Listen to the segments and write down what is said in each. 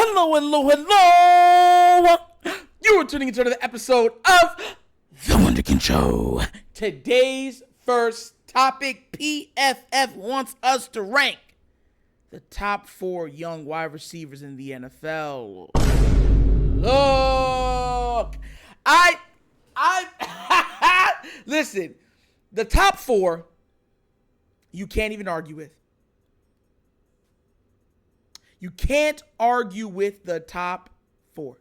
Hello, hello, hello. You are tuning into another episode of The Wunderkind Show. Today's first topic, PFF wants us to rank the top 4 young wide receivers in the NFL. Look, listen, the top 4, you can't even argue with. You can't argue with the top 4.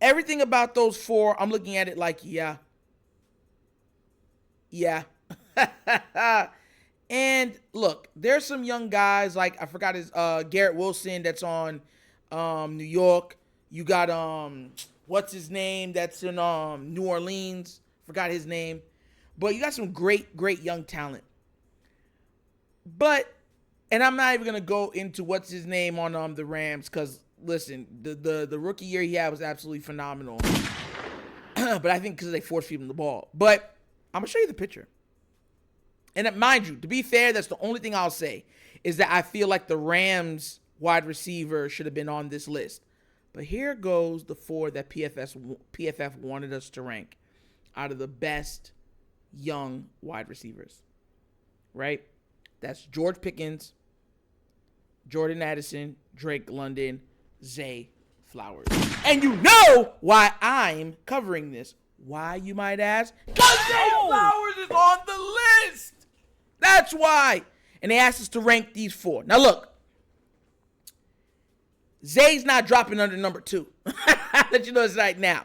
Everything about those 4, I'm looking at it like, yeah. And look, there's some young guys, like I forgot his Garrett Wilson that's on New York. You got what's his name that's in New Orleans. Forgot his name. But you got some great young talent. And I'm not even gonna go into what's his name on the Rams, because listen, the rookie year he had was absolutely phenomenal. But I think because they force feed him the ball. But I'm gonna show you the picture. And mind you, to be fair, that's the only thing I'll say is that I feel like the Rams wide receiver should have been on this list. But here goes the 4 that PFF wanted us to rank out of the best young wide receivers. Right? That's George Pickens, Jordan Addison, Drake London, Zay Flowers. And you know why I'm covering this. Why, you might ask? Because Zay Flowers is on the list. That's why. And they asked us to rank these 4. Now look, Zay's not dropping under number 2. I'll let you know this right now.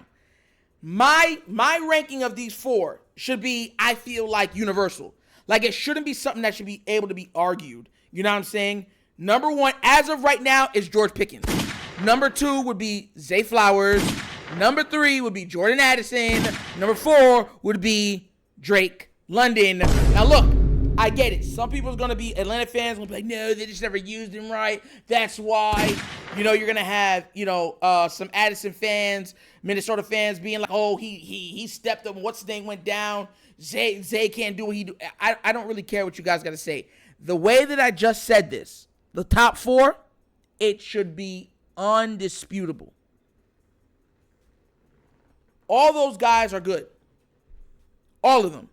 My ranking of these 4 should be, I feel like, universal. Like, it shouldn't be something that should be able to be argued. You know what I'm saying? Number 1, as of right now, is George Pickens. Number 2 would be Zay Flowers. Number 3 would be Jordan Addison. Number 4 would be Drake London. Now, look, I get it. Some people's going to be, Atlanta fans will be like, no, they just never used him right. That's why. You know, you're going to have, some Addison fans, Minnesota fans being like, oh, he stepped up. What's his name went down. Zay can't do what he do. I don't really care what you guys got to say. The way that I just said this, the top 4, it should be undisputable. All those guys are good. All of them.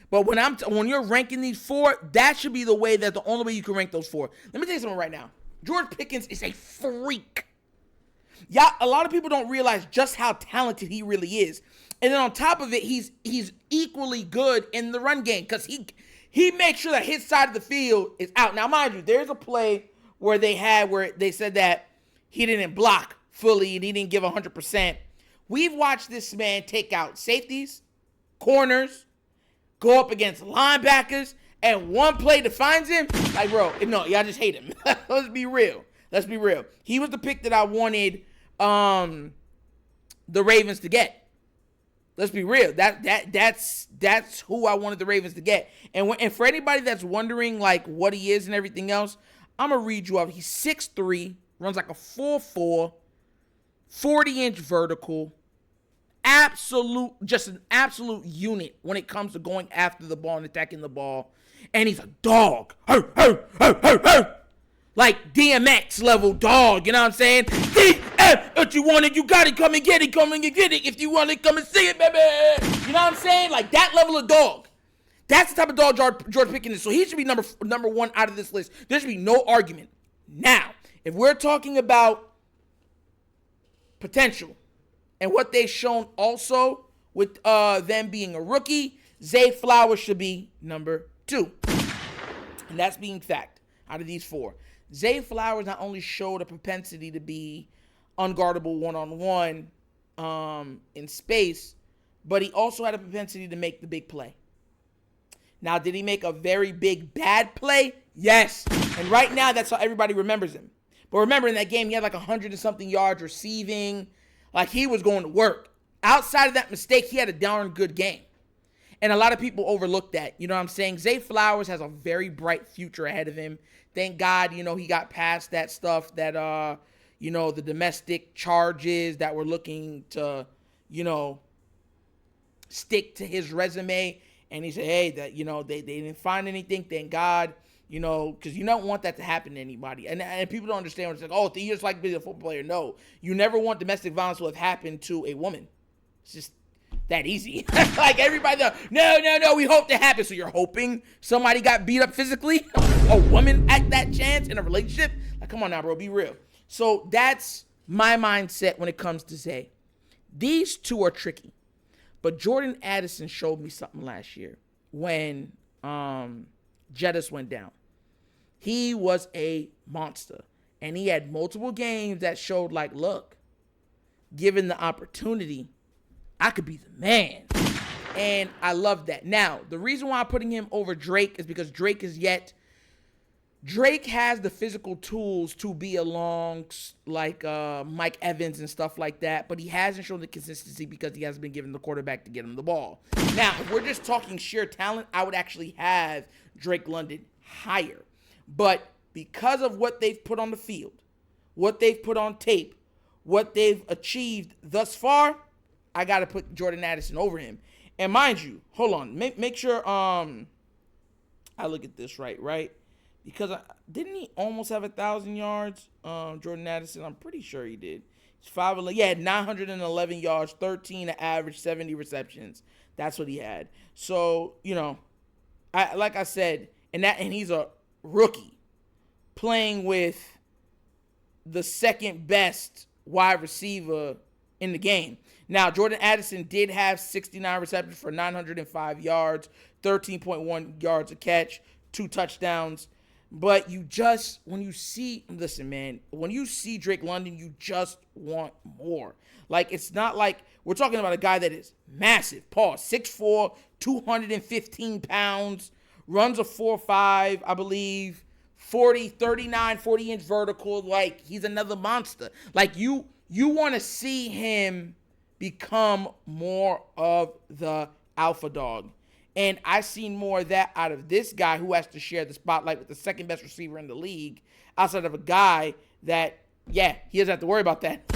But when you're ranking these 4, that should be the way, that the only way you can rank those 4. Let me tell you something right now. George Pickens is a freak. Yeah, a lot of people don't realize just how talented he really is. And then on top of it, he's equally good in the run game, because he makes sure that his side of the field is out. Now, mind you, there's a play where they said that he didn't block fully and he didn't give 100%. We've watched this man take out safeties, corners, go up against linebackers, and one play defines him. Like, bro, no, y'all just hate him. Let's be real. He was the pick that I wanted the Ravens to get. Let's be real. That's who I wanted the Ravens to get. And for anybody that's wondering like what he is and everything else, I'm gonna read you off. He's 6'3", runs like a 4.4, 40-inch vertical. Just an absolute unit when it comes to going after the ball and attacking the ball. And he's a dog. Like DMX level dog, you know what I'm saying? If you want it, you got it. Come and get it. If you want it, come and see it, baby. You know what I'm saying? Like that level of dog. That's the type of dog George Pickens is. So he should be number 1 out of this list. There should be no argument. Now, if we're talking about potential and what they've shown also with them being a rookie, Zay Flowers should be number 2. And that's being fact out of these 4. Zay Flowers not only showed a propensity to be unguardable one-on-one in space, but he also had a propensity to make the big play. Now, did he make a very big bad play? Yes. And right now, that's how everybody remembers him. But remember, in that game, he had like 100 and something yards receiving. Like, he was going to work. Outside of that mistake, he had a darn good game. And a lot of people overlook that. You know what I'm saying? Zay Flowers has a very bright future ahead of him. Thank God, he got past that stuff that, the domestic charges that were looking to, stick to his resume. And he said, hey, that, they didn't find anything. Thank God. You know, because you don't want that to happen to anybody. And people don't understand when it's like, oh, you just like being a football player. No, you never want domestic violence to have happened to a woman. It's just that easy. Like everybody, no, we hope to happen. So you're hoping somebody got beat up physically? A woman at that chance in a relationship? Like, come on now, bro, be real. So that's my mindset when it comes to Zay. These two are tricky. But Jordan Addison showed me something last year when Jettis went down. He was a monster. And he had multiple games that showed like, look, given the opportunity, I could be the man. And I love that. Now, the reason why I'm putting him over Drake is because Drake has the physical tools to be along like Mike Evans and stuff like that, but he hasn't shown the consistency because he hasn't been given the quarterback to get him the ball. Now, if we're just talking sheer talent, I would actually have Drake London higher. But because of what they've put on the field, what they've put on tape, what they've achieved thus far, I got to put Jordan Addison over him. And mind you, hold on, make sure I look at this right? Because didn't he almost have 1,000 yards? Jordan Addison, I'm pretty sure he did. He's 5'11". Yeah, 911 yards, 13 to average, 70 receptions. That's what he had. So, you know, like I said, and he's a rookie playing with the second best wide receiver in the game. Now, Jordan Addison did have 69 receptions for 905 yards, 13.1 yards a catch, 2 touchdowns. But when you see Drake London, you just want more. Like, it's not like we're talking about a guy that is massive. Pause. 6'4", 215 pounds, runs a 4.5, I believe, 40-inch vertical. Like, he's another monster. Like, you want to see him become more of the alpha dog. And I've seen more of that out of this guy who has to share the spotlight with the second best receiver in the league, outside of a guy that, yeah, he doesn't have to worry about that.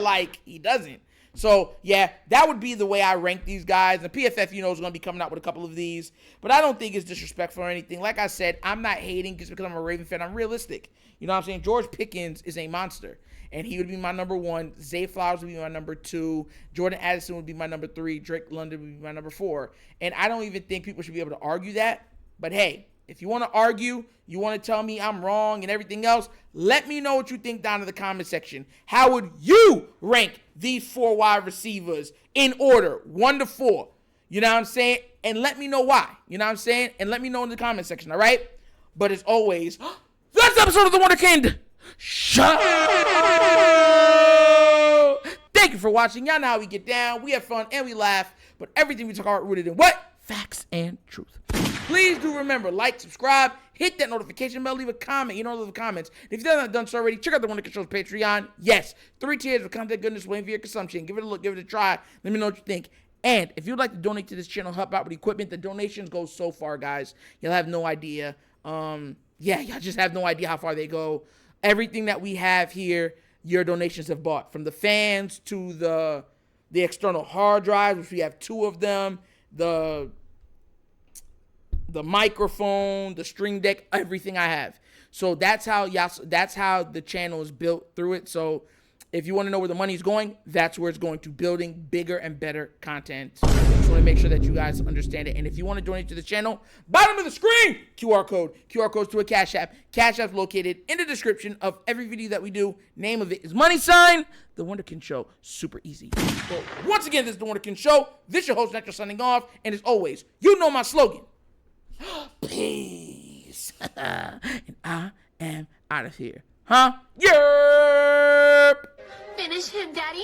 Like, he doesn't. So, yeah, that would be the way I rank these guys. And PFF, is going to be coming out with a couple of these. But I don't think it's disrespectful or anything. Like I said, I'm not hating just because I'm a Raven fan. I'm realistic. You know what I'm saying? George Pickens is a monster. And he would be my number 1. Zay Flowers would be my number 2. Jordan Addison would be my number 3. Drake London would be my number 4. And I don't even think people should be able to argue that. But hey, if you want to argue, you want to tell me I'm wrong and everything else, let me know what you think down in the comment section. How would you rank these 4 wide receivers in order, 1 to 4? You know what I'm saying? And let me know why. You know what I'm saying? And let me know in the comment section, all right? But as always, that's the episode of The Wunderkind Show. Thank you for watching. Y'all know how we get down. We have fun and we laugh. But everything we talk about rooted in what? Facts and truth. Please do remember, like, subscribe, hit that notification bell, leave a comment. You know, leave comments. If you haven't done so already, check out the Wunderkind Show's Patreon. Yes, 3 tiers of content goodness waiting for your consumption. Give it a look, give it a try. Let me know what you think. And if you'd like to donate to this channel, help out with equipment, the donations go so far, guys. You'll have no idea. Y'all just have no idea how far they go. Everything that we have here, your donations have bought. From the fans to the external hard drives, which we have 2 of them, the microphone, the Stream Deck, everything I have. So that's how the channel is built through it. So if you want to know where the money is going, that's where it's going to, building bigger and better content. Just want to make sure that you guys understand it. And if you want to donate to the channel, bottom of the screen, QR codes to a Cash App. Cash App located in the description of every video that we do. Name of it is The Wunderkind Show. Super easy. Well, once again, this is The Wunderkind Show. This is your host, Natural, signing off. And as always, you know my slogan. Peace. And I am out of here. Huh? Yerp. Finish him, Daddy.